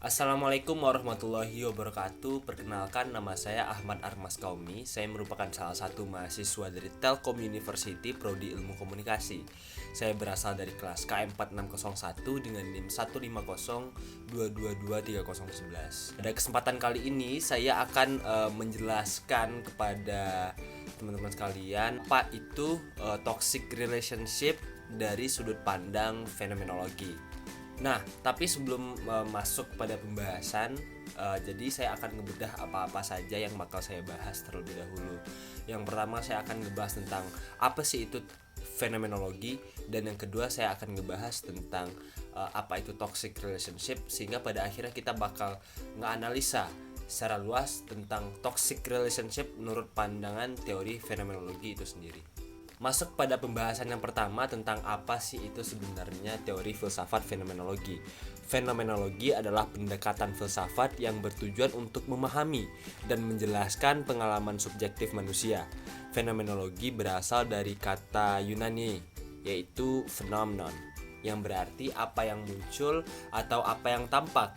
Assalamualaikum warahmatullahi wabarakatuh. Perkenalkan, nama saya Ahmad Armas Kaumi. Saya merupakan salah satu mahasiswa dari Telkom University Prodi Ilmu Komunikasi. Saya berasal dari kelas KM 4601 dengan NIM 15022230111. Pada kesempatan kali ini saya akan menjelaskan kepada teman-teman sekalian apa itu toxic relationship dari sudut pandang fenomenologi. Nah, tapi sebelum masuk pada pembahasan, jadi saya akan ngebedah apa-apa saja yang bakal saya bahas terlebih dahulu. Yang pertama saya akan ngebahas tentang apa sih itu fenomenologi, dan yang kedua saya akan ngebahas tentang apa itu toxic relationship, sehingga pada akhirnya kita bakal ngeanalisa secara luas tentang toxic relationship menurut pandangan teori fenomenologi itu sendiri. Masuk pada pembahasan yang pertama tentang apa sih itu sebenarnya teori filsafat fenomenologi. Fenomenologi adalah pendekatan filsafat yang bertujuan untuk memahami dan menjelaskan pengalaman subjektif manusia. Fenomenologi berasal dari kata Yunani, yaitu phenomenon, yang berarti apa yang muncul atau apa yang tampak.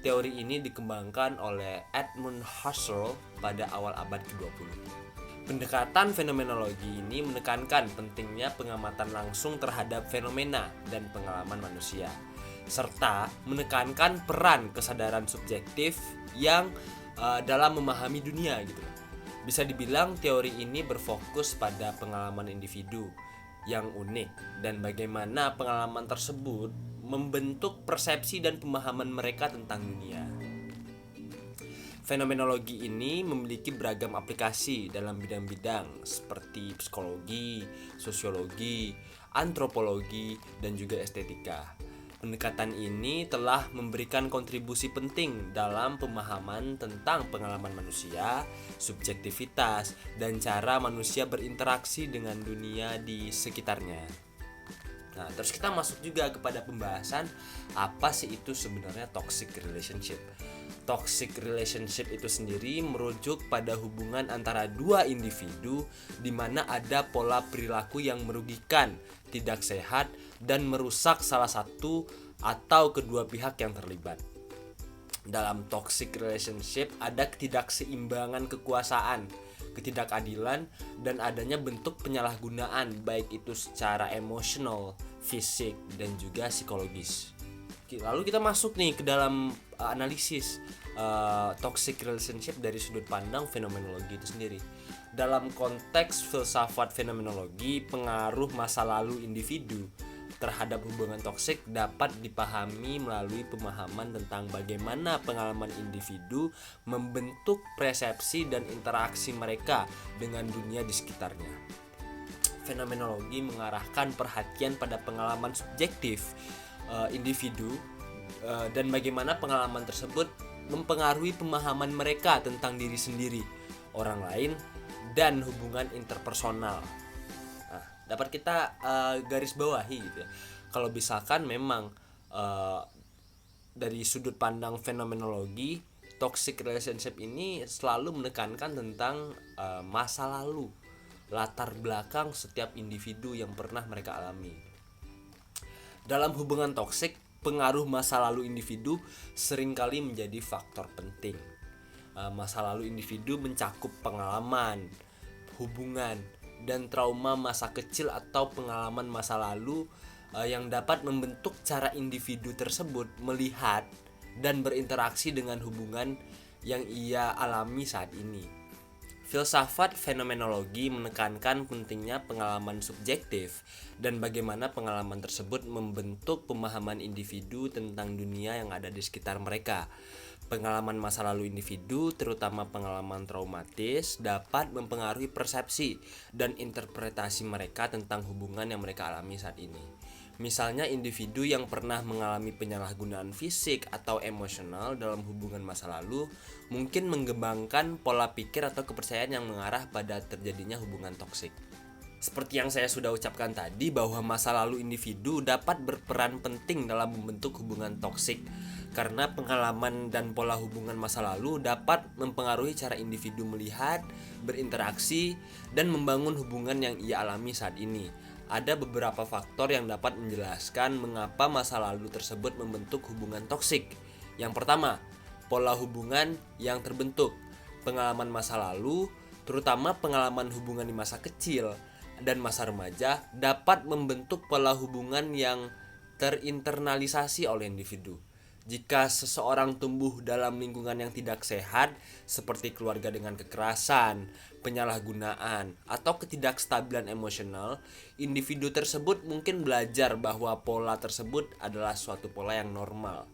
Teori ini dikembangkan oleh Edmund Husserl pada awal abad ke-20. Pendekatan fenomenologi ini menekankan pentingnya pengamatan langsung terhadap fenomena dan pengalaman manusia, serta menekankan peran kesadaran subjektif yang dalam memahami dunia gitu. Bisa dibilang teori ini berfokus pada pengalaman individu yang unik dan bagaimana pengalaman tersebut membentuk persepsi dan pemahaman mereka tentang dunia. Fenomenologi ini memiliki beragam aplikasi dalam bidang-bidang seperti psikologi, sosiologi, antropologi, dan juga estetika. Pendekatan ini telah memberikan kontribusi penting dalam pemahaman tentang pengalaman manusia, subjektivitas, dan cara manusia berinteraksi dengan dunia di sekitarnya. Nah, terus kita masuk juga kepada pembahasan apa sih itu sebenarnya toxic relationship. Toxic relationship itu sendiri merujuk pada hubungan antara dua individu di mana ada pola perilaku yang merugikan, tidak sehat, dan merusak salah satu atau kedua pihak yang terlibat. Dalam toxic relationship ada ketidakseimbangan kekuasaan, ketidakadilan, dan adanya bentuk penyalahgunaan baik itu secara emosional, fisik, dan juga psikologis. Lalu kita masuk nih ke dalam analisis toxic relationship dari sudut pandang fenomenologi itu sendiri. Dalam konteks filsafat fenomenologi, pengaruh masa lalu individu terhadap hubungan toksik dapat dipahami melalui pemahaman tentang bagaimana pengalaman individu membentuk persepsi dan interaksi mereka dengan dunia di sekitarnya. Fenomenologi mengarahkan perhatian pada pengalaman subjektif individu dan bagaimana pengalaman tersebut mempengaruhi pemahaman mereka tentang diri sendiri, orang lain, dan hubungan interpersonal. Nah, dapat kita garis bawahi gitu ya. Kalau misalkan memang dari sudut pandang fenomenologi, toxic relationship ini selalu menekankan tentang masa lalu, latar belakang setiap individu yang pernah mereka alami. Dalam hubungan toksik, pengaruh masa lalu individu seringkali menjadi faktor penting. Masa lalu individu mencakup pengalaman, hubungan, dan trauma masa kecil atau pengalaman masa lalu yang dapat membentuk cara individu tersebut melihat dan berinteraksi dengan hubungan yang ia alami saat ini. Filsafat fenomenologi menekankan pentingnya pengalaman subjektif dan bagaimana pengalaman tersebut membentuk pemahaman individu tentang dunia yang ada di sekitar mereka. Pengalaman masa lalu individu, terutama pengalaman traumatis, dapat mempengaruhi persepsi dan interpretasi mereka tentang hubungan yang mereka alami saat ini. Misalnya individu yang pernah mengalami penyalahgunaan fisik atau emosional dalam hubungan masa lalu mungkin mengembangkan pola pikir atau kepercayaan yang mengarah pada terjadinya hubungan toksik. Seperti yang saya sudah ucapkan tadi, bahwa masa lalu individu dapat berperan penting dalam membentuk hubungan toksik karena pengalaman dan pola hubungan masa lalu dapat mempengaruhi cara individu melihat, berinteraksi, dan membangun hubungan yang ia alami saat ini. Ada beberapa faktor yang dapat menjelaskan mengapa masa lalu tersebut membentuk hubungan toksik. Yang pertama, pola hubungan yang terbentuk. Pengalaman masa lalu, terutama pengalaman hubungan di masa kecil dan masa remaja, dapat membentuk pola hubungan yang terinternalisasi oleh individu. Jika seseorang tumbuh dalam lingkungan yang tidak sehat, seperti keluarga dengan kekerasan, penyalahgunaan, atau ketidakstabilan emosional, individu tersebut mungkin belajar bahwa pola tersebut adalah suatu pola yang normal,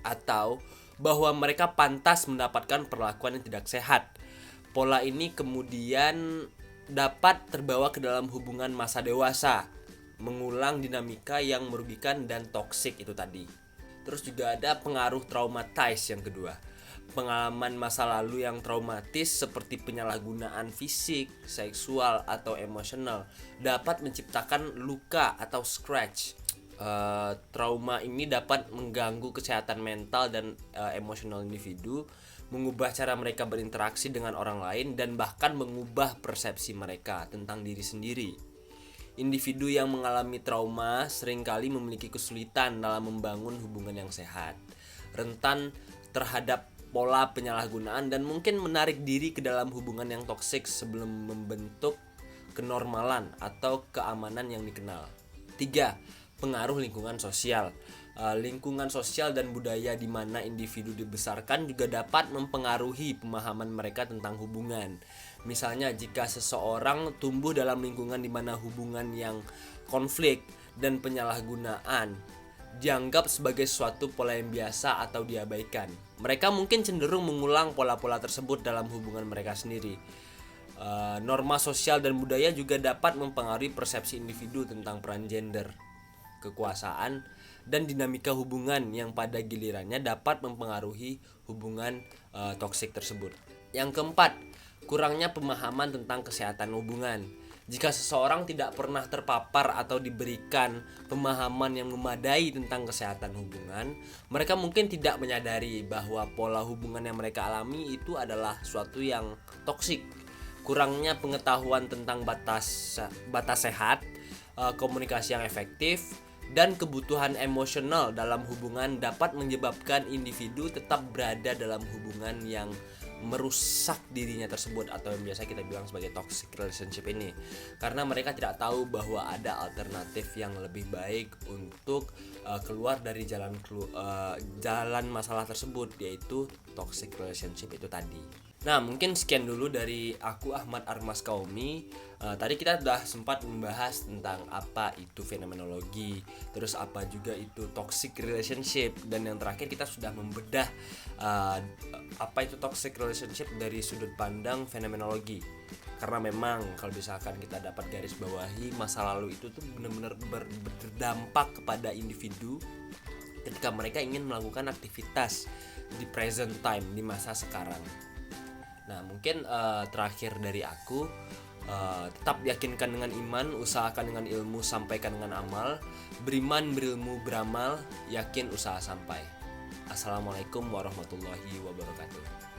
atau bahwa mereka pantas mendapatkan perlakuan yang tidak sehat. Pola ini kemudian dapat terbawa ke dalam hubungan masa dewasa, mengulang dinamika yang merugikan dan toksik itu tadi. Terus juga ada pengaruh traumatize yang kedua. Pengalaman masa lalu yang traumatis seperti penyalahgunaan fisik, seksual, atau emosional dapat menciptakan luka atau scratch. Trauma ini dapat mengganggu kesehatan mental dan emosional individu, mengubah cara mereka berinteraksi dengan orang lain, dan bahkan mengubah persepsi mereka tentang diri sendiri. Individu yang mengalami trauma seringkali memiliki kesulitan dalam membangun hubungan yang sehat, rentan terhadap pola penyalahgunaan, dan mungkin menarik diri ke dalam hubungan yang toksik sebelum membentuk kenormalan atau keamanan yang dikenal. 3. Pengaruh lingkungan sosial. Lingkungan sosial dan budaya di mana individu dibesarkan juga dapat mempengaruhi pemahaman mereka tentang hubungan. Misalnya, jika seseorang tumbuh dalam lingkungan di mana hubungan yang konflik dan penyalahgunaan dianggap sebagai suatu pola yang biasa atau diabaikan, mereka mungkin cenderung mengulang pola-pola tersebut dalam hubungan mereka sendiri. Norma sosial dan budaya juga dapat mempengaruhi persepsi individu tentang peran gender, kekuasaan, dan dinamika hubungan yang pada gilirannya dapat mempengaruhi hubungan toksik tersebut. Yang keempat, kurangnya pemahaman tentang kesehatan hubungan. Jika seseorang tidak pernah terpapar atau diberikan pemahaman yang memadai tentang kesehatan hubungan, mereka mungkin tidak menyadari bahwa pola hubungan yang mereka alami itu adalah suatu yang toksik. Kurangnya pengetahuan tentang batas sehat, komunikasi yang efektif, dan kebutuhan emosional dalam hubungan dapat menyebabkan individu tetap berada dalam hubungan yang merusak dirinya tersebut, atau yang biasa kita bilang sebagai toxic relationship ini, karena mereka tidak tahu bahwa ada alternatif yang lebih baik untuk keluar dari jalan masalah tersebut, yaitu toxic relationship itu tadi. Nah, mungkin sekian dulu dari aku, Ahmad Armas Kaumi. Tadi kita sudah sempat membahas tentang apa itu fenomenologi, terus apa juga itu toxic relationship, dan yang terakhir kita sudah membedah apa itu toxic relationship dari sudut pandang fenomenologi. Karena memang kalau misalkan kita dapat garis bawahi, masa lalu itu tuh benar-benar berdampak kepada individu ketika mereka ingin melakukan aktivitas di present time, di masa sekarang. Nah, mungkin terakhir dari aku, tetap yakinkan dengan iman, usahakan dengan ilmu, sampaikan dengan amal. Beriman, berilmu, beramal, yakin, usaha sampai. Assalamualaikum warahmatullahi wabarakatuh.